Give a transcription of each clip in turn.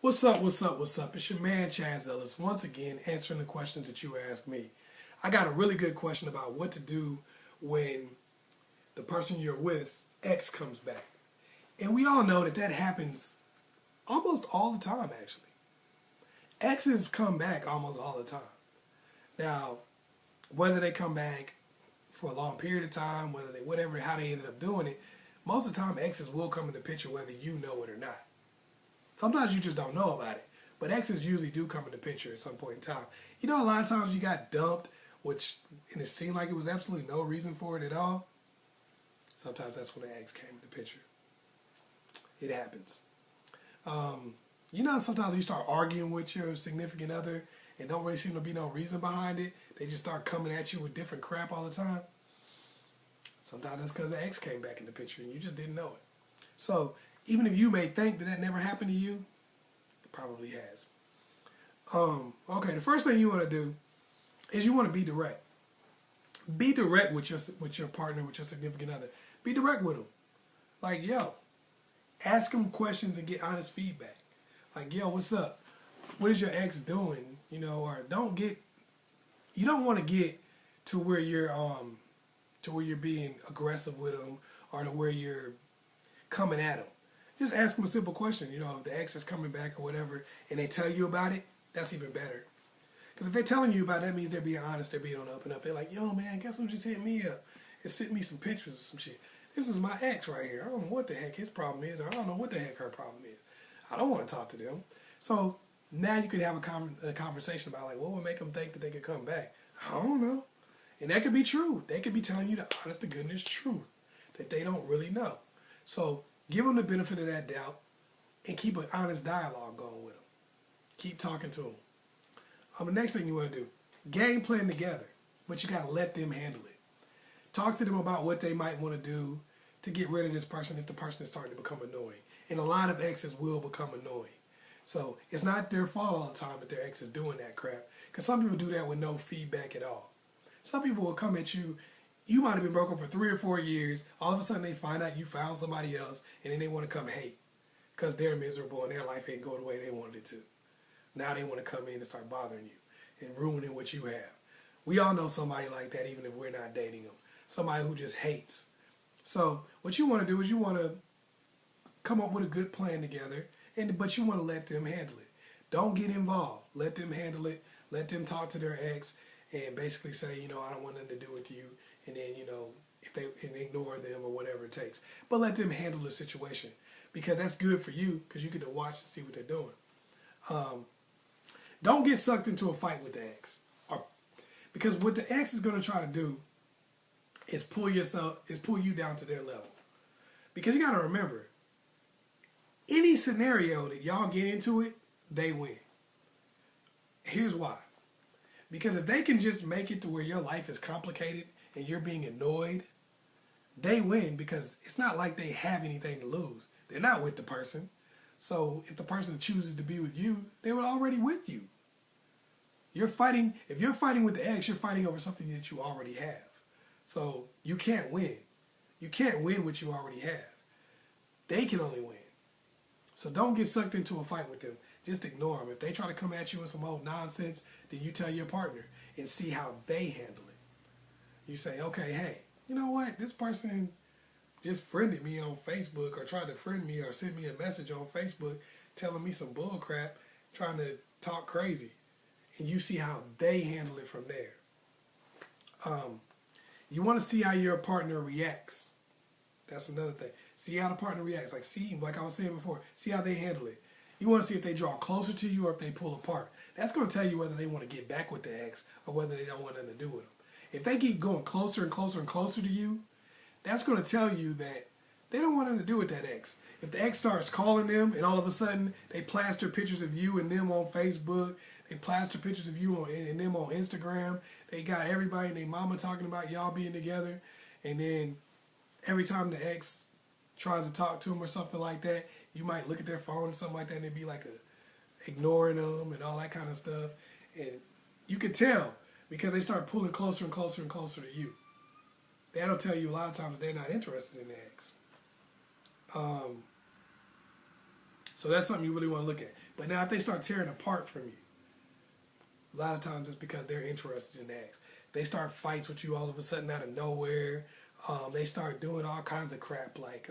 What's up, what's up, what's up? It's your man ChazzEllis once again answering the questions that you asked me. I got a really good question about what to do when the person you're with's ex comes back. And we all know that that happens almost all the time, actually. Exes come back almost all the time. Now, whether they come back for a long period of time, how they ended up doing it, most of the time exes will come in the picture whether you know it or not. Sometimes you just don't know about it. But exes usually do come in the picture at some point in time. You know, a lot of times you got dumped, and it seemed like it was absolutely no reason for it at all. Sometimes that's when the ex came in the picture. It happens. You know, sometimes you start arguing with your significant other and don't really seem to be no reason behind it. They just start coming at you with different crap all the time. Sometimes that's because the ex came back in the picture and you just didn't know it. So, even if you may think that never happened to you, it probably has. Okay, the first thing you want to do is you want to be direct. Be direct with your partner, with your significant other. Be direct with them. Like, yo, ask them questions and get honest feedback. Like, yo, what's up? What is your ex doing? You know, or you don't want to get to where you're being aggressive with them or to where you're coming at them. Just ask them a simple question. You know, if the ex is coming back or whatever, and they tell you about it, that's even better. Because if they're telling you about it, that means they're being honest, they're being on the up and up. They're like, yo, man, guess who just hit me up and sent me some pictures of some shit. This is my ex right here. I don't know what the heck his problem is, or I don't know what the heck her problem is. I don't want to talk to them. So now you can have a conversation about, like, what would make them think that they could come back? I don't know. And that could be true. They could be telling you the honest to goodness truth that they don't really know. So give them the benefit of that doubt and keep an honest dialogue going with them. Keep talking to them. The next thing you want to do, game plan together, but you got to let them handle it. Talk to them about what they might want to do to get rid of this person if the person is starting to become annoying. And a lot of exes will become annoying. So it's not their fault all the time that their ex is doing that crap. Because some people do that with no feedback at all. Some people will come at you. You might have been broken for 3 or 4 years. All of a sudden they find out you found somebody else, and then they want to come hate because they're miserable and their life ain't going the way they wanted it to. Now they want to come in and start bothering you and ruining what you have. We all know somebody like that, even if we're not dating them. Somebody who just hates. So what you want to do is you want to come up with a good plan together, but you want to let them handle it. Don't get involved. Let them handle it. Let them talk to their ex and basically say, you know, I don't want nothing to do with you. And then, you know, and ignore them or whatever it takes. But let them handle the situation. Because that's good for you, because you get to watch and see what they're doing. Don't get sucked into a fight with the ex. Because what the ex is going to try to do is pull you down to their level. Because you got to remember, any scenario that y'all get into it, they win. Here's why. Because if they can just make it to where your life is complicated and you're being annoyed, they win because it's not like they have anything to lose. They're not with the person. So if the person chooses to be with you, they were already with you. If you're fighting with the ex, you're fighting over something that you already have. So you can't win. You can't win what you already have. They can only win. So don't get sucked into a fight with them. Just ignore them. If they try to come at you with some old nonsense, then you tell your partner and see how they handle it. You say, okay, hey, you know what? This person just friended me on Facebook or tried to friend me or sent me a message on Facebook telling me some bull crap, trying to talk crazy. And you see how they handle it from there. You want to see how your partner reacts. That's another thing. See how the partner reacts. Like I was saying before, see how they handle it. You want to see if they draw closer to you or if they pull apart. That's going to tell you whether they want to get back with the ex or whether they don't want nothing to do with them. If they keep going closer and closer and closer to you, that's going to tell you that they don't want nothing to do with that ex. If the ex starts calling them and all of a sudden they plaster pictures of you and them on Facebook, they plaster pictures of you and them on Instagram, they got everybody and their mama talking about y'all being together, and then every time the ex tries to talk to them or something like that, you might look at their phone or something like that and they'd be like ignoring them and all that kind of stuff. And you can tell because they start pulling closer and closer and closer to you. That'll tell you a lot of times that they're not interested in the ex. So that's something you really want to look at. But now if they start tearing apart from you, a lot of times it's because they're interested in the ex. They start fights with you all of a sudden out of nowhere. They start doing all kinds of crap like,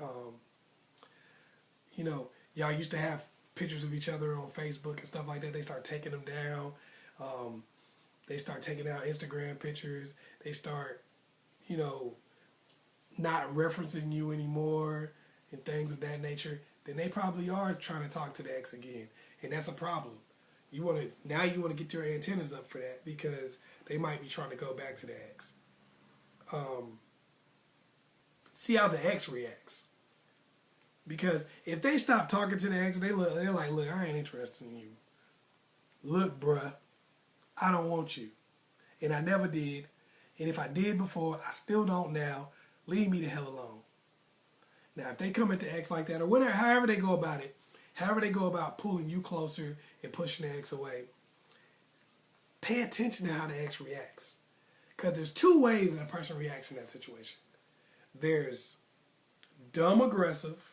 you know, y'all used to have pictures of each other on Facebook and stuff like that. They start taking them down. They start taking out Instagram pictures. They start, you know, not referencing you anymore and things of that nature. Then they probably are trying to talk to the ex again, and that's a problem. You want to get your antennas up for that because they might be trying to go back to the ex. See how the ex reacts. Because if they stop talking to the ex, they're like, look, I ain't interested in you. Look, bruh, I don't want you. And I never did. And if I did before, I still don't now. Leave me the hell alone. Now, if they come at the ex like that, or whatever, however they go about it, however they go about pulling you closer and pushing the ex away, pay attention to how the ex reacts. Because there's two ways that a person reacts in that situation. There's dumb aggressive.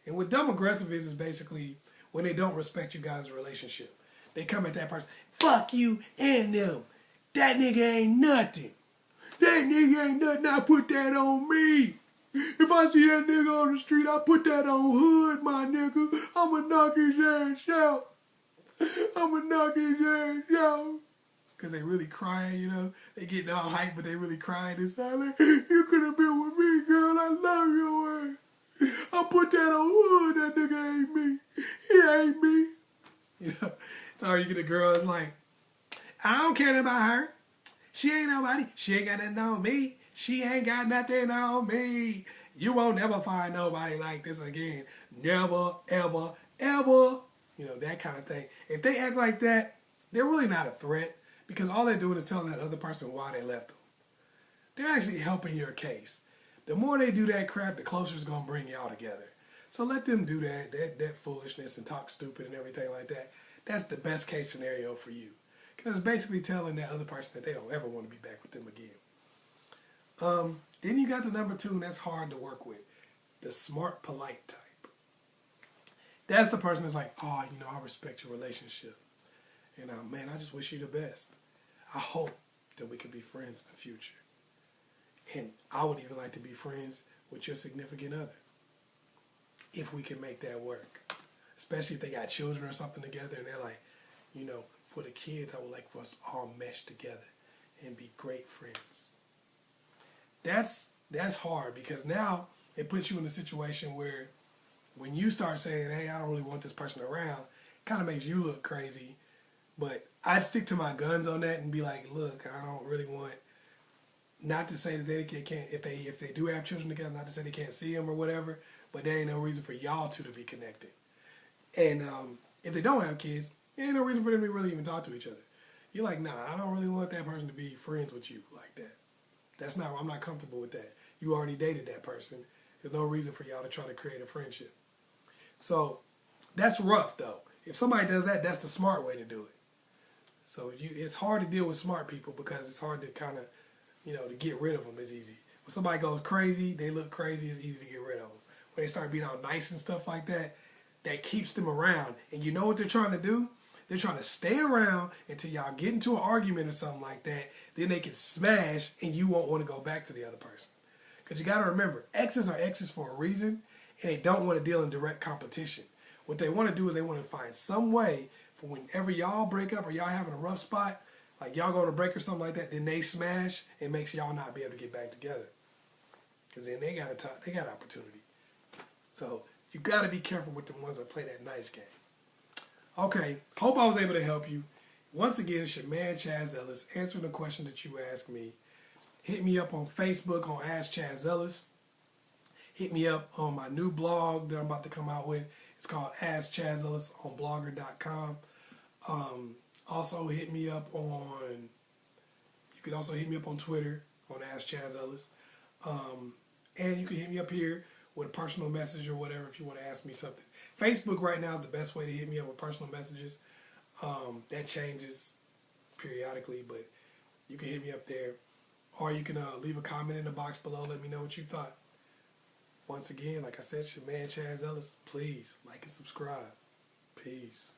And what dumb aggressive is basically when they don't respect you guys' relationship. They come at that person, fuck you and them. That nigga ain't nothing. That nigga ain't nothing. I put that on me. If I see that nigga on the street, I put that on hood, my nigga. I'ma knock his ass out. I'ma knock his ass out. Because they really crying, you know. They getting all hyped, but they really crying inside. Like, you could have been with me, girl. I love your ass. I put that on hood. That nigga ain't me. He ain't me. You know. So you get a girl that's like, I don't care about her. She ain't nobody. She ain't got nothing on me. She ain't got nothing on me. You won't never find nobody like this again. Never, ever, ever. You know, that kind of thing. If they act like that, they're really not a threat because all they're doing is telling that other person why they left them. They're actually helping your case. The more they do that crap, the closer it's going to bring y'all together. So let them do that foolishness and talk stupid and everything like that. That's the best case scenario for you. Because it's basically telling that other person that they don't ever want to be back with them again. Then you got the number two, and that's hard to work with. The smart, polite type. That's the person that's like, oh, you know, I respect your relationship. And man, I just wish you the best. I hope that we could be friends in the future. And I would even like to be friends with your significant other. If we can make that work. Especially if they got children or something together and they're like, you know, for the kids, I would like for us to all mesh together and be great friends. That's hard because now it puts you in a situation where when you start saying, hey, I don't really want this person around, it kind of makes you look crazy. But I'd stick to my guns on that and be like, look, I don't really want, not to say that they can't, if they do have children together, not to say they can't see them or whatever, but there ain't no reason for y'all two to be connected. And if they don't have kids, there ain't no reason for them to really even talk to each other. You're like, nah, I don't really want that person to be friends with you like that. I'm not comfortable with that. You already dated that person. There's no reason for y'all to try to create a friendship. So that's rough though. If somebody does that, that's the smart way to do it. So it's hard to deal with smart people because it's hard to kind of, you know, to get rid of them is easy. When somebody goes crazy, they look crazy, it's easy to get rid of them. When they start being all nice and stuff like that, that keeps them around. And you know what they're trying to do? They're trying to stay around until y'all get into an argument or something like that. Then they can smash and you won't want to go back to the other person. Because you got to remember, exes are exes for a reason and they don't want to deal in direct competition. What they want to do is they want to find some way for whenever y'all break up or y'all having a rough spot, like y'all going to break or something like that, then they smash and makes y'all not be able to get back together. Because then they got opportunity. So you got to be careful with the ones that play that nice game. Okay, hope I was able to help you. Once again, it's your man ChazzEllis answering the questions that you ask me. Hit me up on Facebook on AskChazzEllis. Hit me up on my new blog that I'm about to come out with. It's called AskChazzEllis on blogger.com. Also hit me up on, you can also hit me up on Twitter on AskChazzEllis. And you can hit me up here with a personal message or whatever if you want to ask me something. Facebook right now is the best way to hit me up with personal messages. That changes periodically, but you can hit me up there. Or you can leave a comment in the box below. Let me know what you thought. Once again, like I said, it's your man ChazzEllis. Please like and subscribe. Peace.